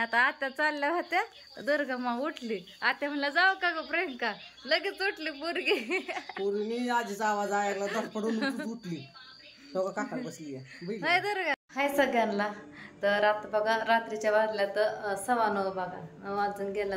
आता आत्या चालल्या होत्या, दुर्गा मा उठली. आत्या म्हणलं जाऊ का ग प्रियंका, लगेच उठली पोरगी. पोरीने आजीचा आवाज ऐकला धडपडून उठली. काका बसली हाय दुर्गा. हाय सगळ्यांना. तर आता बघा रात्रीच्या वाजल्या तर 9:15 बघा, 9 वाजून गेला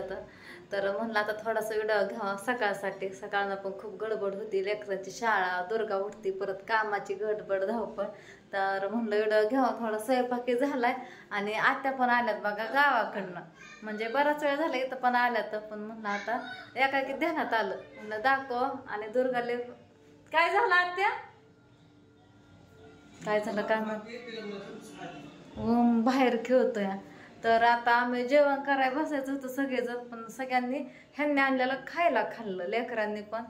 तर म्हणलं आता थोडासा व्हिडिओ घ्यावा सकाळसाठी. सकाळनं पण खूप गडबड होती, लेकरांची शाळा, दुर्गा उठती, परत कामाची गडबड धावपळ. तर म्हणलं व्हिडिओ घ्यावा. थोडा स्वयंपाकी झालाय आणि आत्या पण आल्यात बघा गावाकडनं. म्हणजे बराच वेळ झाला इथं पण आल्यात, पण म्हणलं आता एकाकी ध्यानात आलं, म्हणलं दाखव. आणि दुर्गाले काय झालं आत्या, काय झालं काय म्हणून बाहेर खेळतोय. तर आता आम्ही जेवण करायला बसायचं होतं सगळेजण, पण सगळ्यांनी ह्यांनी आणलेलं खाल्लं, लेकरांनी पण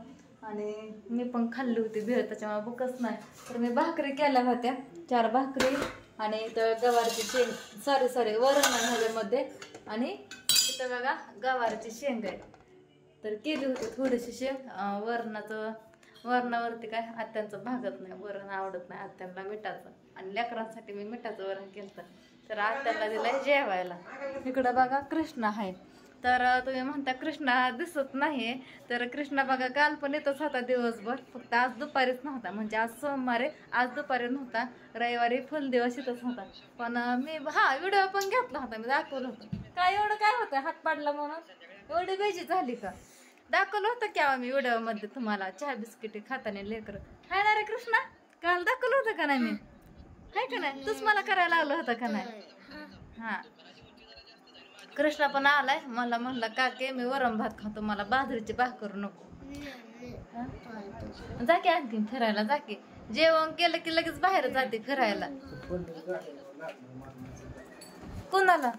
आणि मी पण खाल्ली होती भेळ, त्याच्यामुळे भूकच नाही. तर मी भाकरी केल्या होत्या, 4 भाकरी आणि इथं गवारची शेंग सॉरी वरण ह्याच्यामध्ये, आणि इथं बघा गवारची शेंग आहे. तर केली होती थोडीशी शेंग. वरणावरती काय आत्यांचं भागत नाही, वरण आवडत नाही आत्यांना मिठाचं, आणि लेकरांसाठी मी मिठाचं वरण केलं. तर आत्याला दिलंय जेवायला. इकडं बघा कृष्णा आहे. तर तुम्ही म्हणता कृष्णा दिसत नाही, तर कृष्णा बघा काल पण येतच होता दिवसभर, फक्त आज दुपारीच नव्हता. म्हणजे आज सोमवारी, आज दुपारी नव्हता, रविवारी फुल दिवस येतच होता. पण मी व्हिडिओ पण घेतला होता, मी दाखवलं होतं. काय एवढं काय होतं हात पाडला म्हणून एवढी बेजी झाली का, दाखवलं होतं की मी व्हिडिओ मध्ये तुम्हाला चहा बिस्किटी खाताना लेकर. हाय ना रे कृष्णा, काल दाखवलं होतं का नाही मी, हाय का नाही, तूच मला करायला लागलं होतं का नाही. हा कृष्णा पण आलाय. मला म्हणलं काके मी वरण भात खातो, मला बाजरीची भाकर नको. जा की आणखीन फिरायला, जा की जेवण केलं की लगेच बाहेर जाते फिरायला. कोणाला,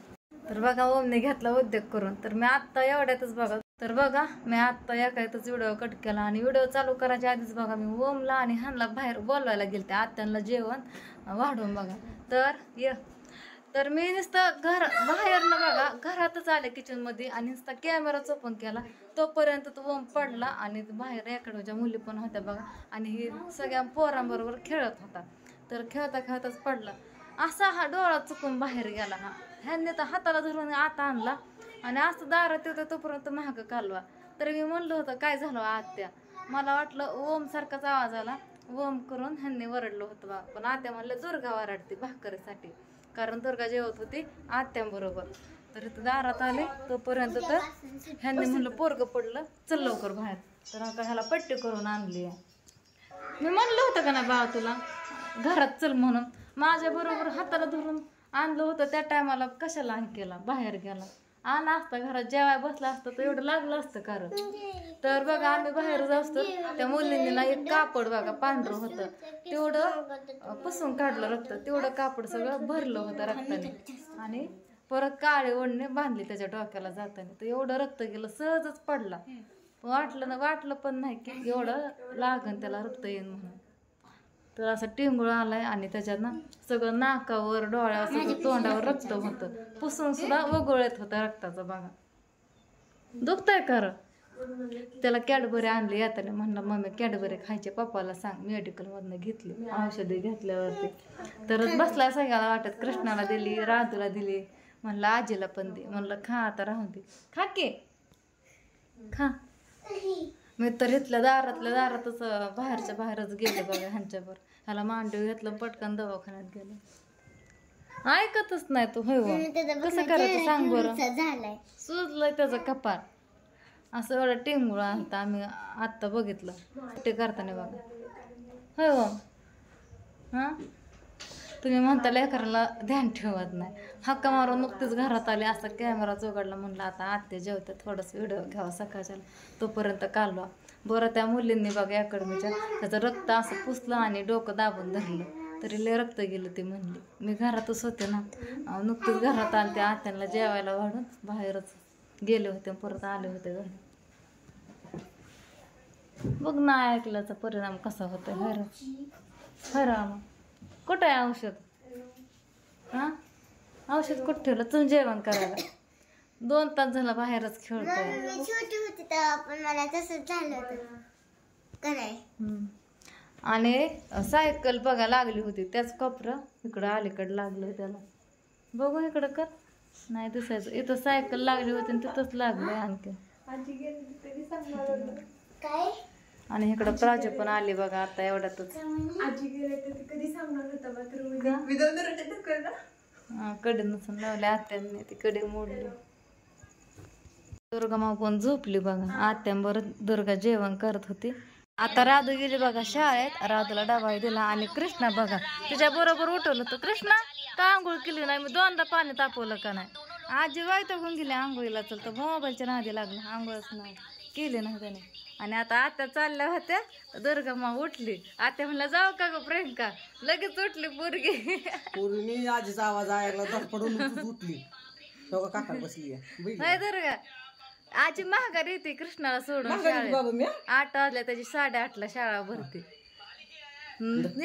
तर बघा ओमने घेतला उद्योग करून. तर मी आत्ता एवढ्यातच बघा, तर बघा मी आत्ता एकाच व्हिडिओ कट केला, आणि व्हिडिओ चालू करायच्या आधीच बघा मी ओमला आणि ह्यांना बाहेर बोलवायला गेलते आत्यांना जेवण वाढून बघा. तर मी नुसतं बाहेरनं बघा घरातच आले किचन मध्ये, आणि नुसता कॅमेरा ओपन केला तोपर्यंत तो ओम पडला, आणि बाहेर एकडच्या मुली पण होत्या बघा, आणि ही सगळ्या पोरांबरोबर खेळत होता. तर खेळताच पडला. असा हा डोळा चुकून बाहेर गेला. ह्यांनी तर हाताला धरून आत आणला, आणि असं दारात येतं तोपर्यंत महाग कालवा. तर मी म्हणलं होतं काय झालं आत्या, मला वाटलं ओम सारखाच आवाज आला, ओम करून ह्यांनी वरडलं होतं बा. पण आत्या म्हणलं दुर्गा वरडते भाकरीसाठी, कारण दुर्गा जेवत होती आत्यांबरोबर. तर इथं दारात आले तोपर्यंत तर ह्यांनी म्हणलं पोरगं पडलं, चल लवकर बाहेर. तर आता ह्याला पट्टी करून आणली. मी म्हणलं होतं का ना बा तुला घरात चल म्हणून, माझ्या बरोबर हाताला धरून आणलं होतं. त्या टायमाला कशाला केला, बाहेर गेला. आला असता घरात जेवाय बसला असतं तर एवढं लागलं असतं कारण. तर बघा आम्ही बाहेर जाऊ तर त्या मुलींनी ना एक कापड बघा पांढरं होतं, तेवढं पुसून काढलं रक्त, तेवढं कापड सगळं भरलं होतं रक्ताने, आणि परत काळे ओढणे बांधले त्याच्या डोक्याला जाताना. तर एवढं रक्त गेलं, सहजच पडला. वाटलं पण नाही की एवढं लागन त्याला रक्त येईन म्हणून. तर असं टिंगूळ आलाय, आणि त्याच्यात ना सगळं नाकावर डोळ्यावर सगळं तोंडावर रक्त होतं, पुसून सुद्धा वगळत होतं रक्ताचं बघा. दुखतंय कर. त्याला कॅडबरी आणली येताना, म्हणलं मम्मी कॅडबरी खायचे, पप्पाला सांग. मेडिकल मधनं घेतली औषधी घेतल्यावरती. तरच बसलाय सगळ्याला वाटत. कृष्णाला दिली, राधूला दिली, म्हणलं आजीला पण दे. म्हणलं खा आता, राहून दे, खा की खा. मी तर इथल्या दारातच बाहेरच्या बाहेरच गेले बघा ह्यांच्यावर. ह्याला मांडीव घेतलं, पटकन दवाखान्यात गेलं. ऐकतच नाही तू. होय कसं करायचं सांग बरं, सुजलंय त्याचं कपाळ. असं एवढं टिंगुळ आणता आम्ही आत्ता बघितलं ते करताना बघा. होय हो. हां तुम्ही म्हणता लेकराला ध्यान ठेवत नाही. हक्का मारून नुकतीच घरात आले, असं कॅमेरा उघडला. म्हणलं आता आत्या जेवते, थोडंसं व्हिडिओ घ्यावा सकाळच्या, तोपर्यंत कालवा. बरं त्या मुलींनी बघा अकॅडमीच्या त्याचं रक्त असं पुसलं आणि डोकं दाबून धरलं, तरी लय रक्त गेलं. ती म्हणली मी घरातच होते ना, नुकतीच घरात आले, त्या आत्यांना जेवायला वाढून बाहेरच गेले होते, परत आले होते घरी. बघ ना ऐकल्याचा परिणाम कसा होतोय. खरं कुठं आहे औषध, हा औषध कुठं ठेवलं तुम्ही जेवण करायला. 2 तास झाला बाहेरच खेळतोय. आणि सायकल बघा लागली होती, त्याच कपरं इकडं अलीकडं लागलं त्याला. बघू इकडं कर, नाही दिसायचं. इथं सायकल लागली होती आणि तिथंच लागलंय आणखी. आणि इकडं प्राजू पण आली बघा आता एवढ्यातच. कडी नसून लावली आत्यांनी, ती कडी मोडली. दुर्गा माव पण झोपली बघा. आत्यांबर दुर्गा जेवण करत होती. आता राधू गेली बघा शाळेत. राधूला डबा दिला आणि कृष्णा बघा तिच्या बरोबर उठवलं तर कृष्णा का आंघोळ केली नाही, मी दोनदा पाणी तापवलं का नाही. आजी वैतागून गेली आंघोळीला. चल तर मोबाईलच्या नादी लागलं, आंघोळच नाही केली नाही त्याने. आणि आता आत्या चालल्या होत्या, दुर्गा मा उठली. आत्या म्हणलं जाऊ का ग प्रियंका, लगेच उठली पोरगी. पोरीने आजीचा आवाज ऐकला धडपडून उठली. तेव्हा काका बसली नाही दुर्गा आजी महागारी येते कृष्णाला सोडून शाळेत. 8 वाजल्या त्याची 8:30ला शाळा भरते.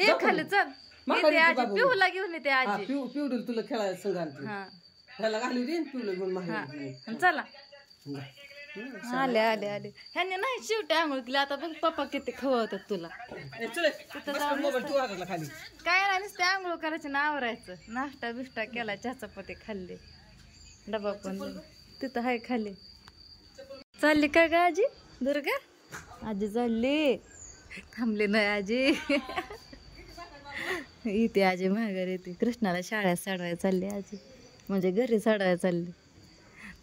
ये खाली चल. येते आजी पिऊला घेऊन येते आजी. पिवडूल तुला खेळायला संघांची ह्याला घालू दे पिवलं घेऊन मागे चला. आले आले आले ह्याने नाही शेवटी आंघोळ केली. आता बघ पप्पा किती खवळतात तुला. काय नाही नुसते आंघोळ करायचे ना आवरायचं. नाश्ता बिष्टा केला, चहा चपाती खाल्ली, डबा पण तिथं हाय खाली. चालली काय का आजी दुर्गा? आजी चालली, थांबली नाही आजी. इथे आजी माघारी येते. कृष्णाला शाळेत साडवायला चालली आजी, म्हणजे घरी साडवायला चालली.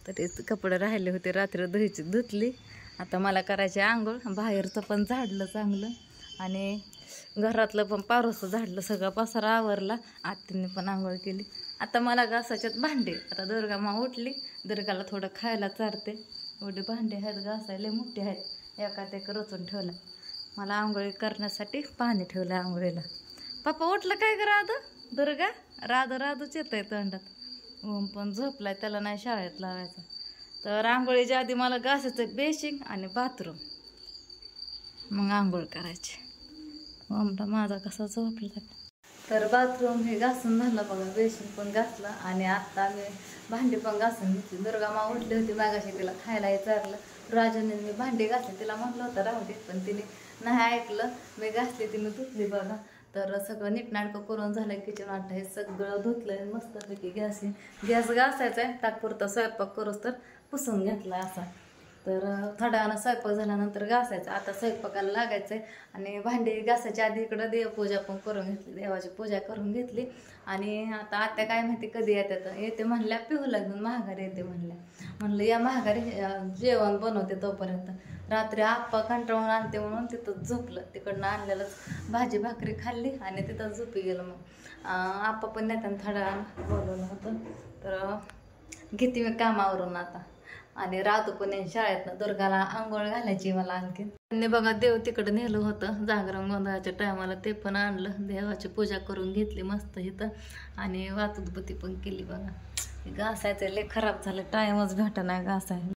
तर कपडे राहिले होते रात्री धुतली. आता मला करायचे आंघोळ. बाहेरचं पण झाडलं चांगलं आणि घरातलं पण पारोसं झाडलं, सगळं पसारा आवरला. आत्तीने पण आंघोळ केली. आता मला घासायच्यात भांडे. आता दुर्गा मा उठली, दुर्गाला थोडं खायला चारते. एवढे भांडे आहेत घासायला, मोठे आहेत. एकात एक रचून ठेवला. मला आंघोळी करण्यासाठी पाणी ठेवलं आंघोळीला. पप्पा उठलं काय ग राधू? दुर्गा राधूच येत आहे तोंडात. ओम पण झोपलाय, त्याला नाही शाळेत लावायचं. तर आंघोळीच्या आधी मला घासायचं बेसिंग आणि बाथरूम, मग आंघोळ करायची. ओमला माझा कसा झोपला. तर बाथरूम हे घासून झालं बघा, बेसिंग पण घासलं आणि आत्ता आम्ही भांडी पण घासून घेतली. दुर्गा मा उठली होती मागाशी, तिला खायला चारलं. राजूने मी भांडी घासली, तिला म्हटलं होतं राहू दे, पण तिने नाही ऐकलं. मी घासली, तिने धुतली बघा. तर सगळं नीटनाटकं करून झालं. किचन वाटा हे सगळं धुतलंय मस्तपैकी. गॅस घासायचा आहे. तात्पुरता स्वयंपाक करूच तर पुसून घेतला असा. तर थोड्या वेळानं स्वयंपाक झाल्यानंतर घासायचं. आता स्वयंपाकाला लागायचं आहे. आणि भांडी घासायच्या आधी इकडं देवपूजा पण करून घेतली, देवाची पूजा करून घेतली. आणि आता आत्या काय माहिती कधी येते म्हणल्या, पिहूला घेऊन महागारी येते म्हणल्या. म्हणलं या महागारी जेवण बनवते तोपर्यंत. रात्री आप्पा कंटाळून आणते म्हणून तिथं झोपलं. तिकडनं आणलेलंच भाजी भाकरी खाल्ली आणि तिथं झोपी गेलं. मग आप्पा पण नेत्यानं थोड्या वेळानं बोलवलं होतं. तर घेते मी कामावरून आता. आणि राधू पण शाळेतनं दुर्गाला आंघोळ घालायची मला आणखी. त्यांनी बघा देव तिकडं नेलं होतं जागरण गोंधळाच्या टायमाला, ते पण आणलं. देवाची पूजा करून घेतली मस्त इथं. आणि वातुदबत्ती पण केली बघा. घासायचं लय खराब झालं, टाइमच भेटा नाही घासायला.